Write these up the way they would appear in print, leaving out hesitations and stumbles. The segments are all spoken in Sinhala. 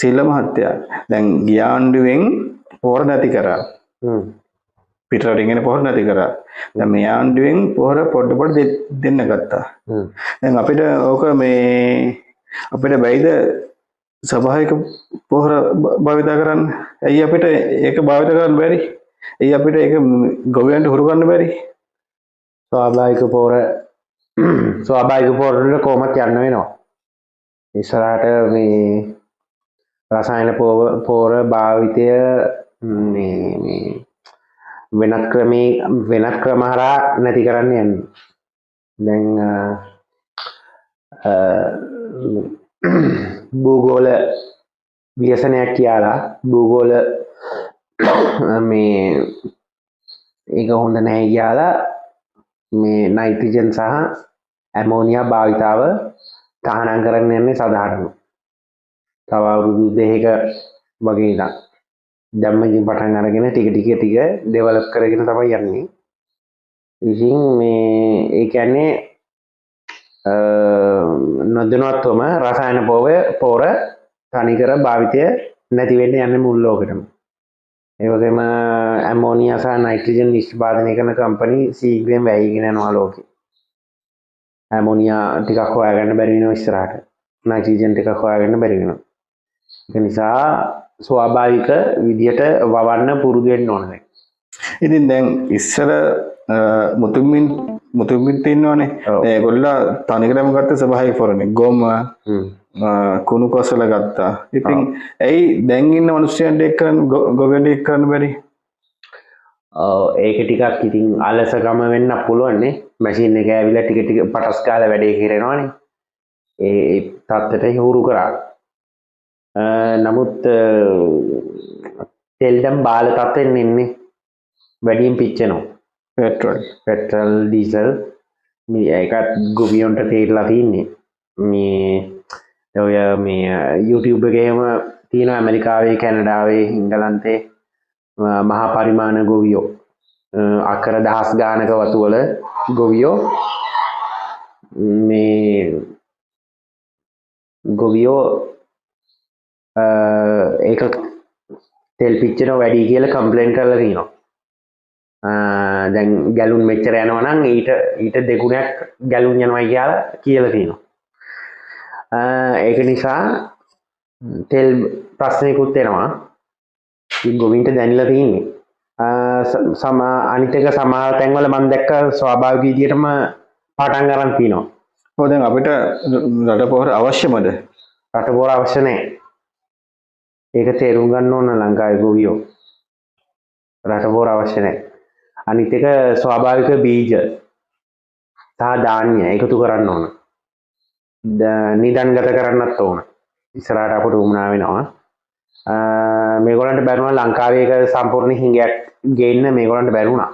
සිල්ල මහත්තයා දැන් ගිය ආණ්ඩුවෙන් පොහොර නැති කරා. පිටරටින් එන පොහොර නැති කරා. දැන් මේ ආණ්ඩුවෙන් පොහොර පොඩ දෙන්න ගත්තා. දැන් අපිට ඕක මේ අපිට බැයිද ස්වභාවික පොහොර භාවිත කරන්න? ඇයි අපිට ඒක භාවිත කරන්න බැරි? ඇයි අපිට ඒක ගොවියන්ට හුරු කරන්න බැරි? ස්වාභාවික පොහොර වල කොහොමද යන්න වෙනවා. ඉස්සරහට මේ රසායන පොහොර භාවිතය මේ වෙනත් ක්‍රම හරහා නැති කරන්න යන්නේ. දැන් භූගෝල ව්‍යසනයක් කියලා භූගෝල මේ ඒක හොඳ නැහැ කියලා මේ නයිට්‍රජන් සහ ඇමෝනියා භාවිතාව තහනම් කරන්න යන්නේ සාධාරණව. තව අවුරුදු 2ක වගේ ඉඳන් ධම්මකින් පටන් අරගෙන ටික ඩෙවලොප් කරගෙන තමයි යන්නේ. ඉතින් මේ ඒ කියන්නේ නොදැනුවත්වම රසායන පොහොර තනිකර භාවිතය නැති වෙන්න යන්නේ මුල් ලෝකෙටම. ඒ වගේම ඇමෝනියා සහ නයිට්‍රජන් නිෂ්පාදනය කරන කම්පැනි සීඝ්‍රයෙන් වැයීගෙන යනවා ලෝකේ. ඇමෝනියා ටිකක් හොයාගන්න බැරි වෙනවා ඉස්සරහට. නයිට්‍රජන් ටිකක් හොයාගන්න බැරි වෙනවා. ඒ නිසා ස්වාභාවික විදියට වවන්න පුරුදු වෙන්න ඕනේ. ඉතින් දැන් ඉස්සර මුතුමින් තින්නවනේ. ඒගොල්ලෝ තනිකරම ගත්ත ස්වභාවික පොරනේ. ගොම කුණු කොසල ගත්තා. ඉතින් ඇයි දැන් ඉන්න මිනිස්සුන්ට ඒක ගොවියන්ට ඒක කරන්න බැරි? ඒක ටිකක් ඉතින් අලසකම වෙන්න පුළුවන් නේ. මැෂින් එක ඇවිල්ලා ටික පටස් කාලා වැඩේ කරනවනේ. ඒ තත්ත්වයට හුරු කරා. නමුත් තෙල්දම් බාල තත්ත්වෙන් ඉන්නේ වැඩියෙන් පිච්චෙනවා. පෙට්‍රල් ඩීසල් මේ ඒකත් ගොවියන්ට තේරලා තින්නේ. ඔය මේ YouTube එකේම තියෙන ඇමරිකාවේ කැනඩාවේ ඉංගලන්තේ මහා පරිමාණ ගොවියෝ අක්කර දහස් ගානක වතුවල ගොවියෝ ඒක තෙල් පිච්චෙන වැඩි කියලා කම්ප්ලේන්ට් කරලා තිනවා. දැන් ගැලුන් මෙච්චර යනවා නම් ඊට දෙගුණයක් ගැලුන් යනවා කියලා තියෙනවා. ඒක නිසා තෙල් ප්‍රශ්නයකුත් එනවා. ගොවින්ට දැනලා තියෙන්නේ. අනිත් එක සමහර තැන්වල මම දැක්ක ස්වාභාවික විදියටම පටන් ගන්න තියෙනවා. ඔව් දැන් අපිට රට පොහොර අවශ්‍යමද? රට පොහොර අවශ්‍ය නැහැ. ඒක තේරුම් ගන්න ඕන ලංකාවේ ගොවියෝ. රට පොහොර අවශ්‍ය නැහැ. අනිත් එක ස්වාභාවික බීජ සහ ධාන්‍ය එකතු කරන්න ඕන. නිදන්ගත කරන්නත් ඕන. ඉස්සරහට අපට උමනා වෙනවා. මේගොල්ලන්ට බැරුණා ලංකාවේ එක සම්පූර්ණ හිඟයක් ගේන්න මේගොල්ලන්ට බැරුණා.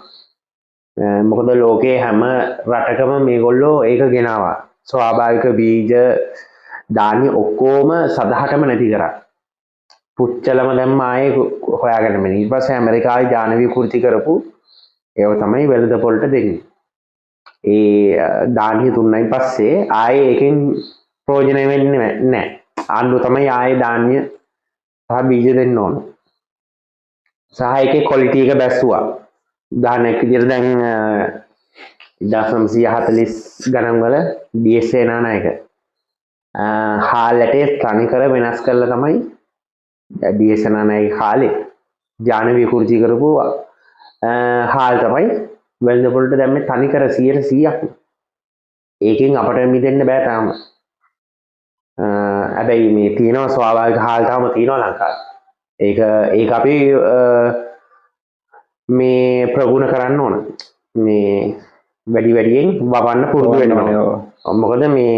මොකද ලෝකයේ හැම රටකම මේගොල්ලෝ ඒක ගෙනාවා. ස්වාභාවික බීජ ධාන්‍ය ඔක්කොම සදහටම නැති කරා. පුච්චලම දැම්ම ආයේ හොයාගන්න බැහැ. ඊට පස්සේ ඇමරිකාවේ ඥාන විකෘති කරපු ඒව තමයි වෙළඳ පොළට දෙන්නේ. ඒ ධාන්‍ය දුන්නයින් පස්සේ ආයේ එකෙන් ප්‍රයෝජන වෙන්නේ නැහැ. ආණ්ඩුව තමයි ආයේ ධාන්‍ය සහ බීජ දෙන්න ඕන. සහ ඒකේ ක්වොලිටි එක බැස්සුවා. උදාහරණයක් විදිහට දැන් 1940 ගණන් වල DSA නායක හාල්ලට තනිකර වෙනස් කරලා තමයි DSA නායක හාලේ ඥාන විකෘති කරපු හාල් තමයි වෙළඳ පොළට දැම්මේ තනිකර 100%ක්. ඒකෙන් අපට මිදෙන්න බෑ තාම. හැබැයි මේ තියෙනවා ස්වාභාවික හාල් තාම තියෙනවා ලංකාවේ. ඒක අපි මේ ප්‍රගුණ කරන්න ඕන. මේ වැඩියෙන් වවන්න පුරුදු වෙන්න ඕන. මොකද මේ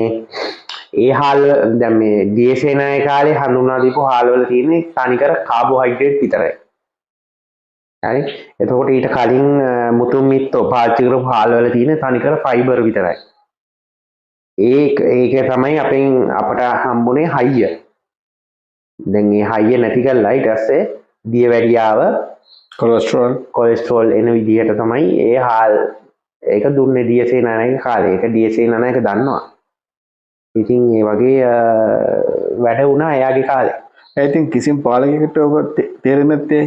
ඒ හාල් දැන් මේ DSA නායක කාලේ හඳුන්වා දීපු හාල් වල තියෙන්නේ තනිකර කාබෝහයිඩ්‍රේට් විතරයි. හරි. එතකොට ඊට කලින් මුතුන් මිත්තෝ පාවිච්චි කරපු හාල් වල තියෙන තනිකර ෆයිබර් විතරයි. ඒක තමයි අපට හම්බුනේ හයිය. දැන් මේ හයිය නැති කරලා ඊට පස්සේ දියවැඩියාව කොලෙස්ටරෝල් එන විදිහට තමයි ඒ හාල් ඒක දුන්නේ DSA නායක කාලේ. ඒක DSA නායක දන්නවා. ඉතින් ඒ වගේ වැඩ වුණා එයාගේ කාලේ. I think කිසිම පාලකයෙකුට ඔබ තේරෙන්නේ නැත්තේ.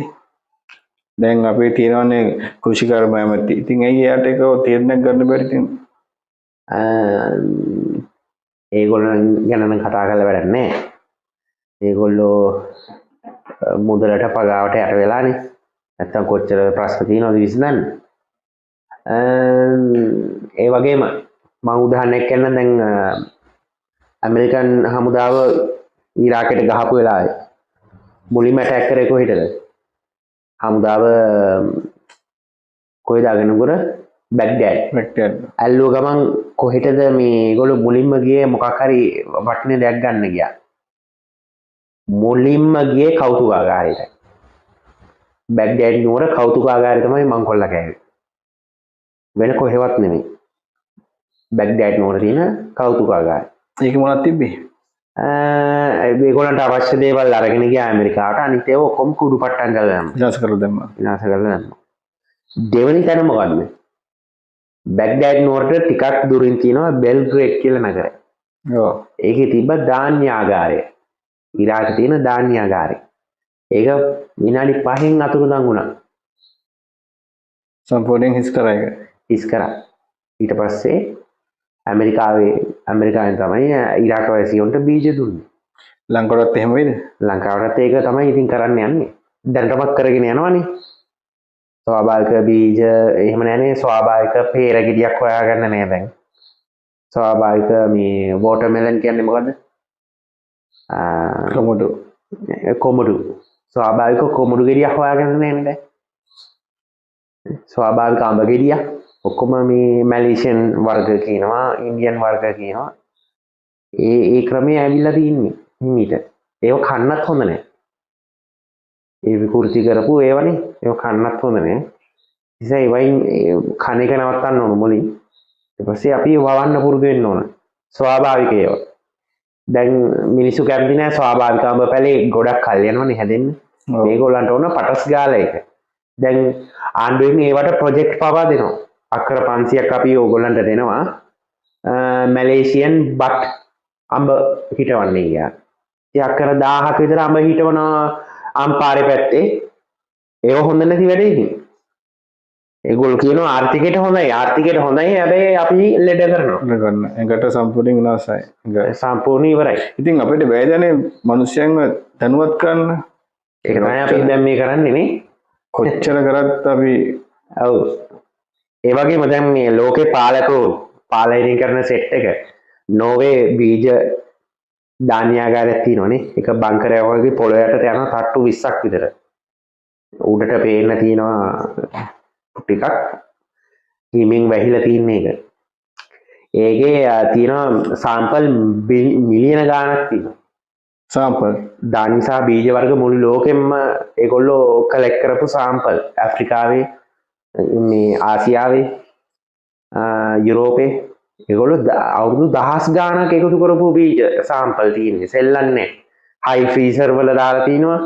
දැන් අපේ තියෙනවානේ කෘෂිකර්ම ඇමති. ඉතින් ඇයි එයාට ඒක තීරණයක් ගන්න බැරි ඉතින්? ඒගොල්ලන් ගැන නම් කතා කරලා වැඩක් නැහැ. ඒගොල්ලෝ මුදලට පගාවට යට වෙලානේ. නැත්තම් කොච්චර ප්‍රශ්න තියෙනවද විසඳන්න. ඒ වගේම මම උදාහරණයක් කියන්නම්. දැන් ඇමරිකන් හමුදාව ඉරාකයට ගහපු වෙලාවේ මුලින්ම ඇටැක් කරේ කොහෙටද? හමුදාව කොහෙද අගනුගුර බැග්ඩෑඩ්. ඇල්ලුව ගමන් කොහෙටද මේගොල්ලෝ මුලින්ම ගියේ මොකක් හරි වටින දෙයක් ගන්න ගියා. මුලින්ම ගියේ කෞතුකාගාරයට. බැග්ඩෑඩ් නුවර කෞතුකාගාරය තමයි මංකොල්ල කෑවේ. වෙන කොහෙවත් නෙමෙයි. බැග්ඩෑඩ් නුවර තියෙන කෞතුකාගාරය. ඒක මොනවද තිබ්බේ? ඒගොල්ලන්ට අවශ්‍ය දේවල් අරගෙන ගියා ඇමරිකාවට. අනිත් ඒවා ඔක්කොම කුඩු පට්ටම් කරලා දැම්මා. විනාශ කරලා දැම්මා. දෙවෙනි තැන මොකද්ද? බැග්ඩෑඩ් නුවරට ටිකක් දුරින් තියෙනවා බෙල්ග්‍රේඩ් කියලා නගරය. ඔව්. ඒකේ තිබ්බ ධාන්‍යාගාරය. ඉරාකේ තියෙන ධාන්‍යාගාරය. ඒක විනාඩි 5න් අතුරුදන් වුණා. සම්පූර්ණයෙන් හිස් කරා ඒක. හිස් කරා. ඊට පස්සේ ඇමරිකාවෙන් තමයි ඉරාක වැසියන්ට බීජ දුන්නේ. ලංකාවටත් එහෙම වෙයිද? ලංකාවටත් ඒක තමයි ඉතින් කරන්න යන්නේ. දැනටමත් කරගෙන යනවනේ. ස්වාභාවික බීජ එහෙම නැනේ. ස්වාභාවික peer ගෙඩියක් හොයාගන්න නෑ දැන්. ස්වාභාවික මේ වෝටර්මෙලන් කියන්නේ මොකද්ද? කොමඩු. ස්වාභාවික කොමඩු ගෙඩියක් හොයාගන්න නෑ නේද? ස්වාභාවික අඹ ගෙඩියක් ඔක්කොම මේ මැලේසියන් වර්ග කියනවා, ඉන්දියන් වර්ග කියනවා. ඒ ක්‍රමයේ ඇවිල්ලා තින්නේ හිමීට. ඒව කන්නත් හොඳ නෑ. ඒ විකෘති කරපු ඒවනේ. ඒව කන්නත් හොඳ නෑ. නිසා ඒවයින් කන එක නවත්තන්න ඕන මුලින්. ඊට පස්සේ අපි වවන්න පුරුදු වෙන්න ඕන. ස්වාභාවික ඒවා. දැන් මිනිස්සු කැමති නෑ ස්වාභාවික අඹ පැලේ ගොඩක් කල් යනවනේ හැදෙන්න. මේගොල්ලන්ට ඕන පටස් ගාලා එක. දැන් ආණ්ඩුවෙන් ඒවට ප්‍රොජෙක්ට් පවා දෙනවා. අක්කර 500ක් අපි ඕගොල්ලන්ට දෙනවා. මැලේසියන් බට් අඹ හිටවන්නේ කියලා. ඉතින් අක්කර 1000ක් විතර අඹ හිටවනවා අම්පාරේ පැත්තේ. ඒව හොඳ නැති වැඩේ ඉතින්. ඒගොල්ලෝ කියනවා ආර්ථිකයට හොඳයි. ආර්ථිකයට හොඳයි. හැබැයි අපි ලෙඩ කරනවා. ඒකට සම්පූර්ණයෙන් විනාශයි. සම්පූර්ණ ඉවරයි. ඉතින් අපිට බෑදනේ මිනිස්යන්ව දැනුවත් කරන්න. ඒක තමයි අපි දැන් මේ කරන්නේ නේ. කොච්චර කරත් අපි ඔව්. ඒ වගේම දැන් මේ ලෝකේ පාලකෝ පාලනය කරන සෙට් එක නෝවේ බීජ ධාන්‍යාගාරයක් තියෙනවනේ. ඒක බංකරයක් වගේ පොළොව යටට යන තට්ටු 20ක් විතර. උඩට පේන්න තියෙනවා ටිකක් හිමින් වැහිලා තියෙන එක. ඒකේ තියෙනවා සාම්පල් මිලියන ගාණක් තියෙනවා. සාම්පල් ධාන්‍ය බීජ වර්ග මුළු ලෝකෙම ඒගොල්ලෝ කලෙක්ට් කරපු සාම්පල්. ඇෆ්‍රිකාවේ මේ ආසියාවේ යුරෝපේ ඒගොල්ලෝ අවුරුදු 1000 ගාණක් එකතු කරපු බීජ සාම්පල් තියෙන්නේ. සෙල්ලන්නේ හයි ෆ්‍රීසර් වල දාලා තිනවා.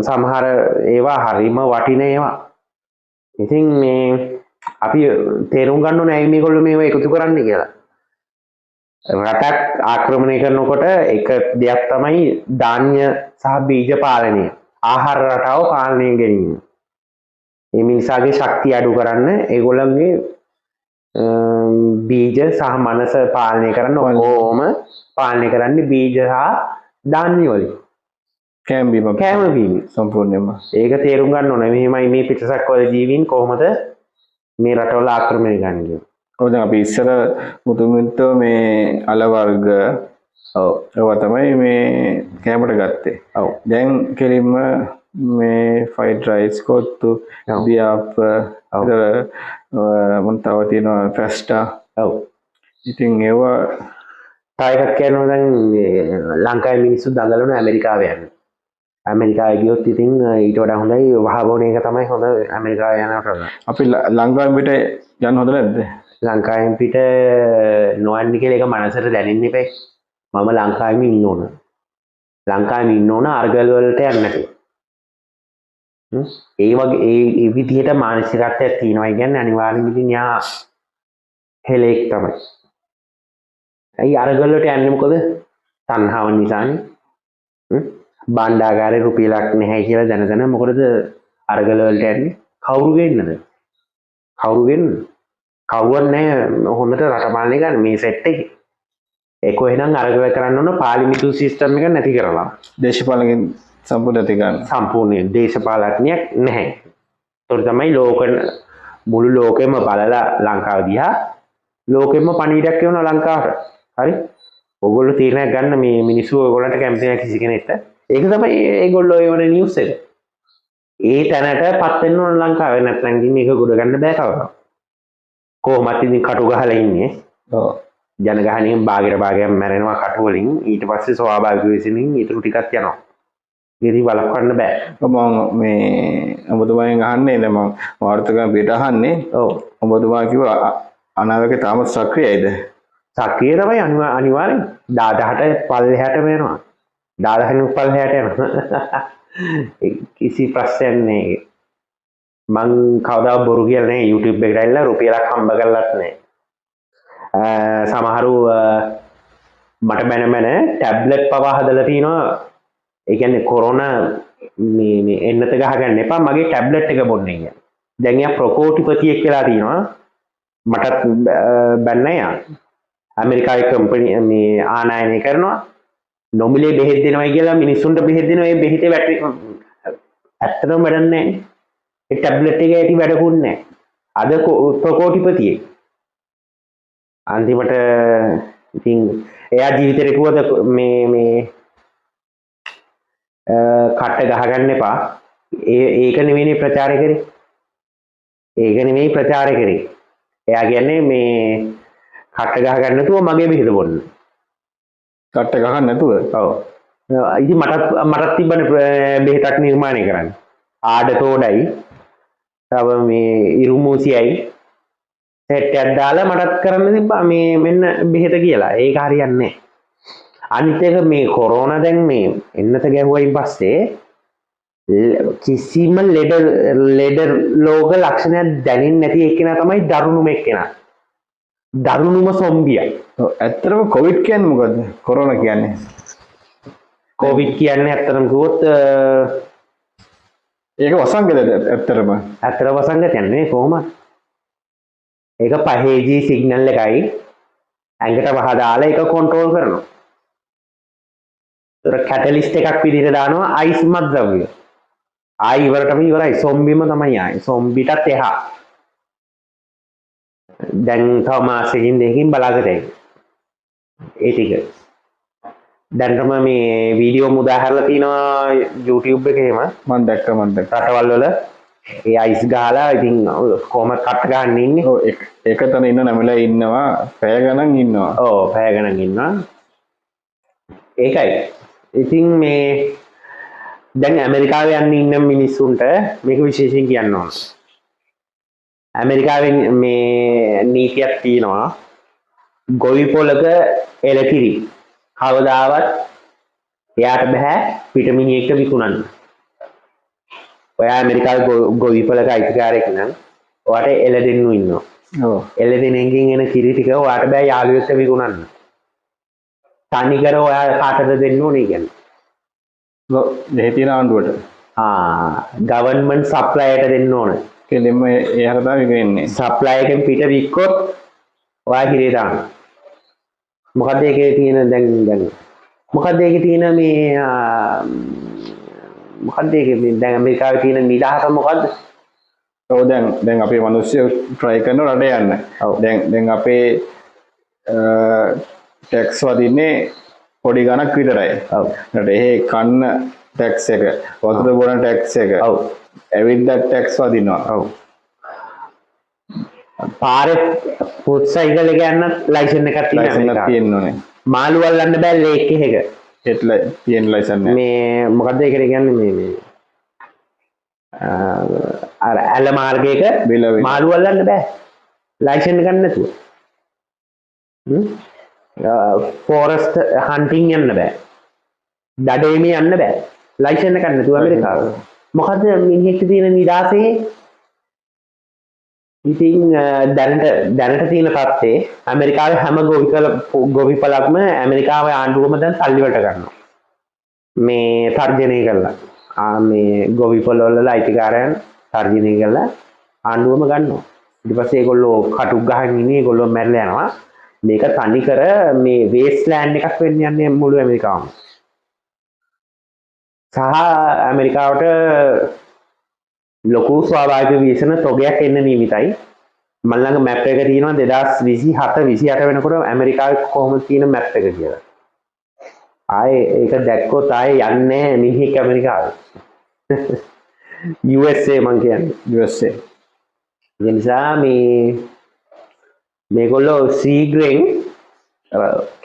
සමහර ඒවා හරිම වටින ඒවා. ඉතින් මේ අපි තේරුම් ගන්න ඕනේ ඇයි මේගොල්ලෝ මේව එකතු කරන්නේ කියලා. රටක් ආක්‍රමණය කරනකොට එක දෙයක් තමයි ධාන්‍ය සහ බීජ පාලනය. ආහාර රටාව පාලනය ගැනීම. මේ මිනිසාගේ ශක්තිය අඩු කරන්න ඒගොල්ලන්ගේ බීජ සහ මනස පාලනය කරන්න ඕම පාලනය කරන්නේ බීජ සහ ධාන්‍ය වලින්. කෑම බීම සම්පූර්ණයෙන්ම. ඒක තේරුම් ගන්න ඕනේ. මෙහෙමයි මේ පිටසක් වල ජීවීන් කොහොමද මේ රටවල ආක්‍රමණය ගන්නේ. ඔව් දැන් අපි ඉස්සර මුතුමින්තෝ මේ අල වර්ග ඒවා තමයි මේ කෑමට ගත්තේ. ඔව්. දැන් කෙලින්ම මේ ෆ්‍රයිඩ් රයිස් කොත්තු දියාප් මොන තව තියෙනවා ෆැස්ටා. ඔව්. ඉතින් ඒවා තව එකක් කියනවා දැන් ලංකාවේ මිනිස්සු දඟලන ඇමරිකාවේ යන්නේ. ඇමරිකාවේ ගියොත් ඉතින් ඊට වඩා හොඳයි වහබෝන එක තමයි හොඳ ඇමරිකාවේ යනකොට. අපි ලංකාවෙන් පිට යන්න හොඳ නැද්ද? ලංකාවෙන් පිට නොයන්න කියලා එක මනසට දැනෙන්න එපා. මම ලංකාවෙම ඉන්න ඕන. ලංකාවෙම ඉන්න ඕන අර්ගල් වලට යන්න නැතුව. ඒ වගේ ඒ විදිහට මානසිකත්වයක් තියෙනවා කියන්නේ අනිවාර්යෙන්ම ඉතින් යා හෙලෙක් තමයි. ඇයි අර්ගල් වලට යන්නේ මොකද? තණ්හාව නිසානේ. බණ්ඩාගාරේ රුපියලක් නැහැ කියලා දැන මොකටද අරගල වලට යන්නේ? කවුරු ගෙන්නද? කවුරු ගෙන්නද? කවුරුත් නැහැ හොඳට රට පාලනය කරන්න මේ සෙට් එකේ. ඒක එහෙනම් අරගල කරන්න ඕන පාර්ලිමේන්තු සිස්ටම් එක නැති කරලා. දේශපාලනකින් සම්පූර්ණ නැති ගන්න. සම්පූර්ණ දේශපාලනයක් නැහැ. ඒතර තමයි මුළු ලෝකෙම බලලා ලංකාව දිහා ලෝකෙම පණිවිඩයක් එවනවා ලංකාවට. හරි? ඔයගොල්ලෝ තීරණයක් ගන්න මේ මිනිස්සු ඔයගොල්ලන්ට කැමති නැහැ කිසි කෙනෙක්ට. ඒක තමයි ඒගොල්ලෝ එවන නිවුස් එක. ඒ තැනටපත් වෙන්න ඕන ලංකාවේ නැත්නම් ඉතින් මේක ගොඩ ගන්න බෑ කවදාවත්. කොහොමත් ඉතින් කටු ගහලා ඉන්නේ. ඔව්. ජනගහණයෙන් භාගයක් මැරෙනවා කටු වලින්. ඊට පස්සේ ස්වාභාවික විසිනින් ඊටු ටිකක් යනවා. ඉතින් වළක්වන්න බෑ. මම මේ ඔබතුමාගෙන් අහන්නේ දැන් මම වාර්තාකම් පිට අහන්නේ. ඔව්. ඔබතුමා කිව්වා අනාවැක තාම සක්‍රියයිද? සක්‍රිය තමයි අනිවාර්යෙන් 18ට පල්ලෙහාට වෙනවා. 1000 පල්ලෙහාට යනවා. කිසි ප්‍රශ්නයක් නැහැ. මං කවදා බොරු කියලා නැහැ YouTube එකට ඇවිල්ලා රුපියලක් හම්බ කරලත් නැහැ. සමහරු මට බැන ටැබ්ලට් පවා හදලා තිනවා. ඒ කියන්නේ කොරෝනා මේ එන්නත ගහගන්න එපා මගේ ටැබ්ලට් එක බොන්න කියලා. දැන් යා ප්‍රකෝටිපතියෙක් වෙලා තිනවා. මටත් බැන්න යා. ඇමරිකාවේ කම්පැනි මේ ආනයනය කරනවා. නොමිලේ බෙහෙත් දෙනවා කියලා මිනිස්සුන්ට බෙහෙත් දෙනවා. ඒ බෙහෙතේ වැටි ඇත්තටම වැඩක් නැහැ. ඒ ටැබ්ලට් එක ඇති වැඩකුත් නැහැ. අද ප්‍රකෝටිපතියෙක්. අන්තිමට ඉතින් එයා ජීවිතේට කිව්වද මේ කට්ට ගහගන්න එපා. ඒක නෙවෙයි ප්‍රචාරය කරේ. ඒක නෙවෙයි ප්‍රචාරය කරේ. එයා කියන්නේ මේ කට්ට ගහගන්න නැතුව මගේ බෙහෙත බොන්න. කට්ට ගහන්න නැතුව? ඔව්. ඉතින් මටත් තිබ්බනේ බෙහෙතක් නිර්මාණය කරන්න. ආඩතෝඩයි. තව මේ ඉරුමූසියයි සෙට් එකක් දාලා මටත් කරන්න තිබ්බා මේ මෙන්න බෙහෙත කියලා. ඒක හරියන්නේ නැහැ. අනිත් එක මේ කොරෝනා දැන් මේ එන්නත ගැහුවයින් පස්සේ කිසිම ලෙඩ ලෝක ලක්ෂණයක් දැනෙන්නේ නැති එක්කෙනා තමයි දරුණුම එක්කෙනා. දරුණුම සොම්බියයි. ඔව් ඇත්තටම කොවිඩ් කියන්නේ මොකද්ද? කොරෝනා කියන්නේ. කොවිඩ් කියන්නේ ඇත්තටම කිව්වොත් ඒක වසංගතද ඇත්තටම? ඇත්තට වසංගතයක් නෙවෙයි කොහොමද? ඒක පහේජී සිග්නල් එකයි ඇඟට වහ දාලා ඒක කන්ට්‍රෝල් කරනවා. ඒතර කැටලිස්ට් එකක් විදිහට දානවා අයිස් මද්ද්‍රව්‍ය. ආයි ඉවරටම ඉවරයි. සොම්බිම තමයි ආයි. සොම්බිටත් එහා. දැන් තව මාසෙකින් දෙකකින් බලාගතයි. ඒ ටික. දැන්ටම මේ වීඩියෝ මුදාහැරලා තිනවා YouTube එකේම. මම දැක්ක. රටවල් වල ඒ අයිස් ගහලා ඉතින් කොහොමද කට්ට ගන්න ඉන්නේ. ඔව් ඒක තන ඉන්න නැමලා ඉන්නවා. පැය ගණන් ඉන්නවා. ඔව් පැය ගණන් ඉන්නවා. ඒකයි. ඉතින් මේ දැන් ඇමරිකාවේ යන්න ඉන්න මිනිස්සුන්ට මේක විශේෂයෙන් කියන්න ඕන. ඇමරිකාවෙන් මේ නීතියක් තියෙනවා. ගොවි පොලක එළකිරි කවදාවත් එයාට බෑ පිටමිනියෙක්ට විකුණන්න. ඔයා ඇමරිකාවේ ගොවි පොලක අයිතිකාරයෙක් නම් ඔයාට එළදෙන්නු ඉන්නවා. ඔව්. එළදෙනෙන්ගෙන් එන කිරි ටික ඔයාට බෑ යාළුවෙක්ට විකුණන්න. තනිකර ඔයා කාටද දෙන්න ඕනේ කියන්නේ. දෙහි තියෙන ආණ්ඩුවට. ගවර්න්මන්ට් සප්ලයියට දෙන්න ඕන. කෙලින්ම එයාට තමයි වෙන්නේ. සප්ලයි එකෙන් පිට වික්කොත් ඔයා හිරේ දාන්න. මොකද ඒකේ තියෙන දැන් මොකද ඒකේ තියෙන මේ මොකද ඒකේ දැන් ඇමරිකාවේ තියෙන නිදහස මොකද්ද? ඔව් දැන් අපේ මිනිස්සු try කරන රට යන්න. දැන් අපේ ටැක්ස් වදින්නේ පොඩි ගණක් විතරයි. ඔව්. ඒ කන්න ටැක්ස් එක, වතුර බොන ටැක්ස් එක. ඔව්. ඇවිල්ලා ටැක්ස් වදිනවා. ඔව්. පාරේ පුත්සයිකල් එක යන්නත් ලයිසන් එකක් තියෙනවා. මාළු අල්ලන්න බෑ ලේක් එකක. ඒත් තියෙන ලයිසන් එක. මේ මොකද්ද ඒකට කියන්නේ මේ අර ඇල මාර්ගයක මාළු අල්ලන්න බෑ. ලයිසන් එකක් නැතුව. ෆෝරස්ට් හන්ටින් යන්න බෑ. දඩේමේ යන්න බෑ. ලයිසන් එකක් නැතුව ඇමරිකාවේ. මොකද මිනිහෙක්ට තියෙන නිදාසේ ඉතින් දැනට තියෙන තත්ත්වයේ ඇමරිකාවේ හැම ගොවිපලක්ම ඇමරිකාවේ ආණ්ඩුවම දැන් සල්ලි වලට ගන්නවා. මේ තර්ජනය කළා මේ ගොවි පොළවල අයිතිකාරයන් තර්ජනය කළා ආණ්ඩුවම ගන්නවා ඊට පස්සේ ඒගොල්ලෝ කටුක් ගහගෙන ඉන්නේ ඒගොල්ලෝ මැරලා යනවා මේක තනි කර මේ වේස්ට්ලෑන්ඩ් එකක් වෙන්න යන්නේ මුළු ඇමරිකාවම සහ ඇමරිකාවට ලොකු ස්වාභාවික විශ්න තොගයක් එන්න නියමිතයි මම ළඟ මැප් එක තියෙනවා 2027 28 වෙනකොට ඇමරිකාවේ කොහොමද තියෙන මැප් එක කියලා ආයේ ඒක දැක්කොත් ආයේ යන්නේ මිනිහෙක් ඇමරිකාවේ USA මං කියන්නේ USA ඒ නිසා මේගොල්ලෝ ශීඝ්‍රයෙන්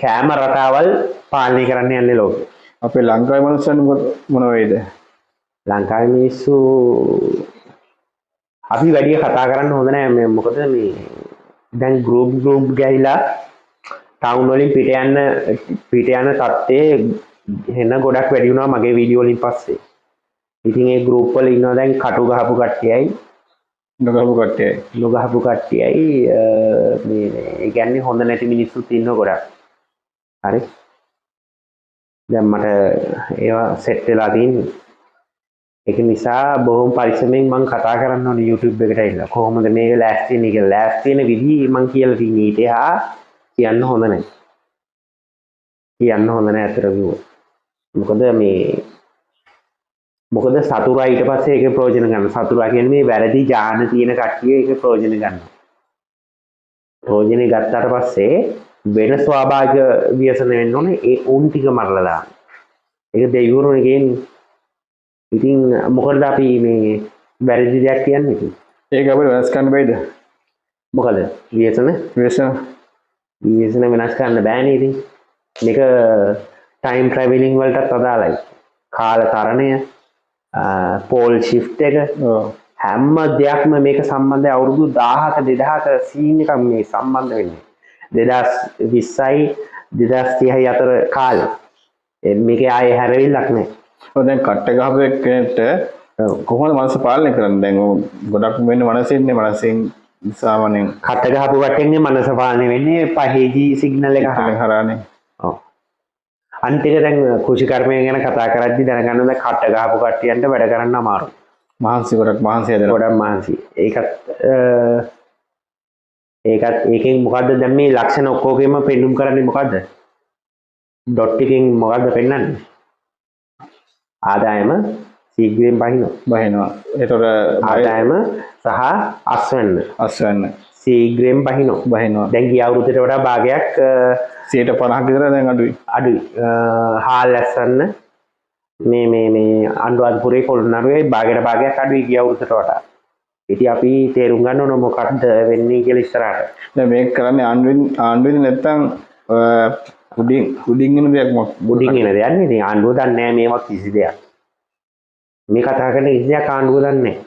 කෑම රටාවල් පාලනය කරන්න යන්නේ ලෝකෙ අපේ ලංකාවේ මිනිස්සුන් මොන වේද ලංකාවේ මිනිස්සු අපි වැඩි කතා කරන්න හොඳ නෑ මේ මොකද මේ දැන් ගෲප් ගෑහිලා ටවුන් වලින් පිට යන තත්ත්වයේ එන ගොඩක් වැඩි වුණා මගේ වීඩියෝ වලින් පස්සේ. ඉතින් ඒ ගෲප් වල ඉන්නවා දැන් කටු ගහපු කට්ටියයි නොගහපු කට්ටියයි මේ ඒ කියන්නේ හොඳ නැති මිනිස්සුත් ඉන්නවා ගොඩක්. හරි. දැන් මට ඒවා සෙට් වෙලා තියෙන්නේ. ඒක නිසා බොහොම පරිස්සමෙන් මම කතා කරන්න ඕනේ YouTube එකට ඇවිල්ලා. කොහොමද මේක ලෑස්ති වෙන්නේ කියලා. ලෑස්ති වෙන විදිහ මම කියලා තියෙන්නේ. ඊට එහා කියන්න හොඳ නැහැ. කියන්න හොඳ නැහැ අතර කිව්වොත්. මොකද සතුරා ඊට පස්සේ ඒකේ ප්‍රයෝජන ගන්න. සතුරා කියන්නේ මේ වැරදි ඥාන තියෙන කට්ටිය ඒකේ ප්‍රයෝජන ගන්නවා. ප්‍රයෝජනෙ ගත්තාට පස්සේ වෙන ස්වාභාවික ව්‍යසන වෙන්න ඕනේ ඒ උන් ටික මරලා දාන්න. ඒක දෙවිවරුනේ කියන්නේ. ඉතින් මොකද අපි මේ වැරදි දෙයක් කියන්නේ ඉතින්. ඒක අපිට වෙනස් කරන්න බෑද? මොකද? ව්‍යසන වෙනස් කරන්න බෑනේ ඉතින්. මේක ටයිම් ට්‍රැවලින් වලටත් අදාළයි. කාල තරණය පෝල් ෂිෆ්ට් එක හැම දෙයක්ම මේක සම්බන්ධයි අවුරුදු 1000ක 2000ක සීන් එකක් මේ සම්බන්ධ වෙන්නේ 2020යි 2030යි අතර කාලේ මේකේ ආයේ හැරෙවිලක් නැහැ. ඔය දැන් කට්ට ගහපු කෙනෙක්ට කොහොමද මනස පාලනය කරන්නේ? දැන් ගොඩක් වෙන්නේ මනසින්නේ මනසින් සාමාන්‍යයෙන් කට්ට ගහපු කට්ටෙන්නේ මනස පාලනය වෙන්නේ පහේජී සිග්නල් එක හරහානේ. ඔව්. අනිත් එක දැන් කෘෂිකර්මය ගැන කතා කරද්දි දැනගන්න දැන් කට්ට ගහපු කට්ටියන්ට වැඩ කරන්න අමාරුයි. ගොඩක් මහන්සි හදලා. ගොඩක් මහන්සි. ඒකෙන් මොකද්ද දැන් මේ ලක්ෂණ ඔක්කොගෙම පෙන්눔 කරන්නේ මොකද්ද? ඩොට් එකෙන් මොකද්ද පෙන්වන්නේ? ආදායම ශීඝ්‍රයෙන් බහිනවා. ඒතර ආදායම සහ අස්වැන්න ශීඝ්‍රයෙන් බහිනවා. දැන් ගිය අවුරුද්දට වඩා භාගයක් 50ක් විතර දැන් අඩුයි. හාල් ඇස්සන්න මේ අනුරාධපුරේ පොළොන්නරුවේ භාගයක් අඩුයි ගිය අවුරුද්දට වඩා. ඉතින් අපි තේරුම් ගන්න ඕන මොකක්ද වෙන්නේ කියලා ඉස්සරහට. දැන් මේක කරන්නේ ආණ්ඩුවෙන් නැත්තම් උඩින් එන දෙයක් උඩින් එන දෙයක් නේ. ඉතින් ආණ්ඩුව දන්නේ නැහැ මේවත් කිසි දෙයක්. මේ කතා කරන කිසි දෙයක් ආණ්ඩුව දන්නේ නැහැ.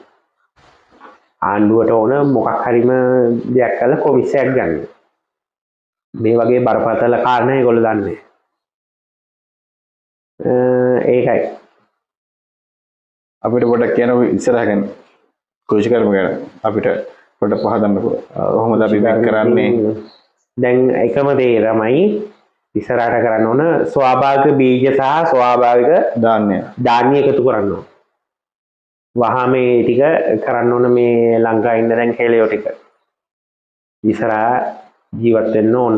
ආණ්ඩුවට ඕන මොකක් හරිම දෙයක් කරලා කොමිස්සයක් ගන්න. මේ වගේ බරපතල කාරණා ඒගොල්ලෝ දන්නේ. ඒකයි අපිට පොඩ්ඩක් කියන ඉස්සරහගෙන කෘෂිකර්ම ගැන අපිට පොඩ්ඩක් පහදන්නකෝ. කොහොමද අපි මේක කරන්නේ? දැන් එකම දේ තමයි ඉස්සරහට කරන්න ඕන ස්වාභාවික බීජ සහ ස්වාභාවික ධාන්‍ය එකතු කරන්න ඕන. වහා මේ ටික කරන්න ඕන මේ ලංකාවේ ඉන්න දැන් හෙලියෝ ටික. ඉස්සරහා ජීවත් වෙන්න ඕන.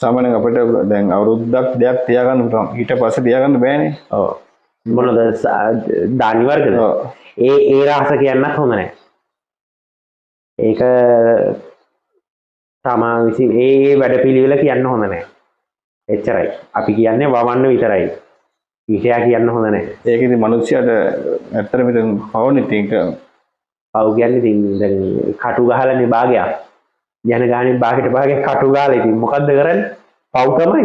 සාමාන්‍යයෙන් අපිට දැන් අවුරුද්දක් දෙයක් තියාගන්න පුළුවන්. ඊට පස්සේ තියාගන්න බෑනේ. ඔව්. මොනද ධාන්‍ය වර්ගද? ඒ රාස කියන්නත් හොඳ නැහැ. ඒක තමා විසින් ඒ වැඩපිළිවෙල කියන්න හොඳ නැහැ. එච්චරයි. අපි කියන්නේ වවන්න විතරයි. ඊටයා කියන්න හොඳ නැහැ. ඒක ඉතින් මිනිස්සුන්ට ඇත්තටම ඉතින් පවුනේ තින්ක. පව් කියන්නේ ඉතින් දැන් කටු ගහලානේ භාගයක්. ජන ගානේ භාගයක් කටු ගහලා ඉතින් මොකද්ද කරන්නේ? පව් තමයි.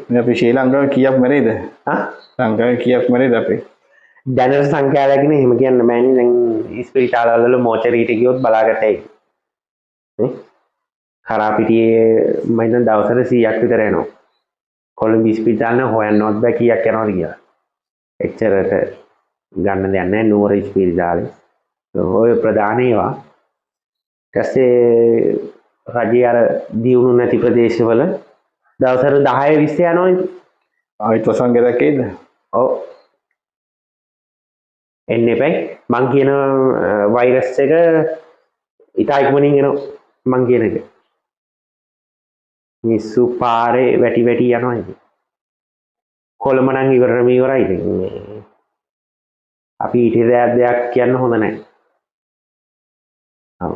නේ අපි ශ්‍රී ලංකාවේ කීයක් මැරෙයිද? ලංකාවේ කීයක් මැරෙයිද අපි? ජනන සංඛ්‍යාවකින් එහෙම කියන්න බෑනේ. දැන් ඉස්පිරිතාලවල මෝචරීට ගියොත් බලාගත්තයි. නේ? කරාපිටියේ මම හිතන දවසට 100ක් විතර එනවා. කොළඹ ඉස්පිරිතාලේ හොයන්නවත් බෑ කීයක් යනවද කියලා. එච්චරට ගන්න දෙයක් නැහැ නුවර ඉස්පිරිතාලේ. ඔය ප්‍රධාන ඒවා. ඊටසේ රජයේ අර දියුණු නැති ප්‍රදේශවල දවසට 10 20 යනවා ඉතින්. ආයෙත් වසංගතයක් එයිද? ඔව්. එන්න එපැයි. මං කියන වෛරස් එක ඉතා ඉක්මනින් එනවා මං කියන එක. මිස්සු පාරේ වැටි වැටි යනවා ඉතින්. කොළඹ නම් ඉවරම ඉවරයි ඉතින්. අපි ඊට දෙයක් කියන්න හොඳ නැහැ. ඔව්.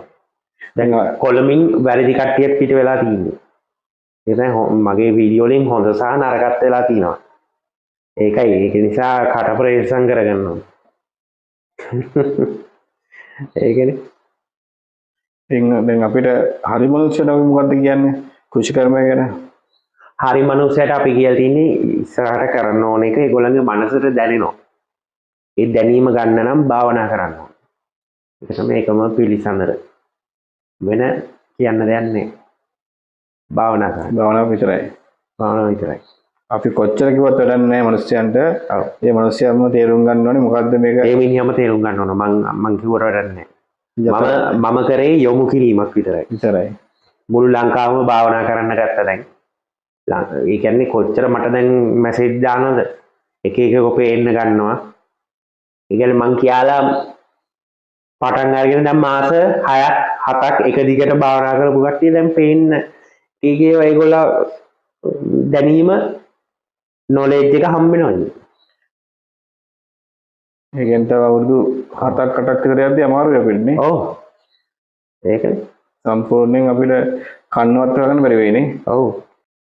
දැන් කොළඹින් වැරදි කට්ටියක් පිට වෙලා තියෙන්නේ. ඒ තමයි මගේ වීඩියෝ වලින් හොඳ සහ නරකත් වෙලා තියෙනවා. ඒකයි ඒක නිසා කට ප්‍රවේශම් කරගන්න ඕනේ. ඒකනේ. දැන් අපිට හරි මනුස්සයට අපි මොකද්ද කියන්නේ? කෘෂිකර්මය ගැන. හරි මනුස්සයට අපි කියලා තියෙන්නේ ඉස්සරහට කරන්න ඕන එක ඒගොල්ලන්ගේ මනසට දැනෙනවා. ඒ දැනීම ගන්න නම් භාවනා කරන්න ඕන. ඒක තමයි එකම පිළිසඳර. වෙන කියන්න දෙයක් නැහැ. භාවනා කරන්න. භාවනාව විතරයි. භාවනාව විතරයි. අපි කොච්චර කිව්වත් වැඩක් නැහැ මනුස්සයන්ට. ඒ මනුස්සයම තේරුම් ගන්න ඕනේ මොකද්ද මේක. ඒ මිනිහම තේරුම් ගන්න ඕන. මං කිව්වට වැඩක් නැහැ. මම කරේ යොමු කිරීමක් විතරයි. මුළු ලංකාවම භාවනා කරන්න ගත්තා දැන්. ඒ කියන්නේ කොච්චර මට දැන් මැසේජ් දානවද? එක එක කොපේ එන්න ගන්නවා. ඒ කියන්නේ මං කියලා පටන් අරගෙන දැන් මාස 6ක් 7ක් එක දිගට භාවනා කරපු කට්ටිය දැන් පේන්න ටිකේ ඒගොල්ලෝ දැනීම නොලෙජ් එක හම්බ වෙනවා. ඒකෙන් තව අවුරුදු 7ක් 8ක් විතර යද්දී අමාරුයි අපිට නේ. ඔව්. ඒකනේ. සම්පූර්ණයෙන් අපිට කන්නවත් හොයාගන්න බැරි වෙයි නේ. ඔව්.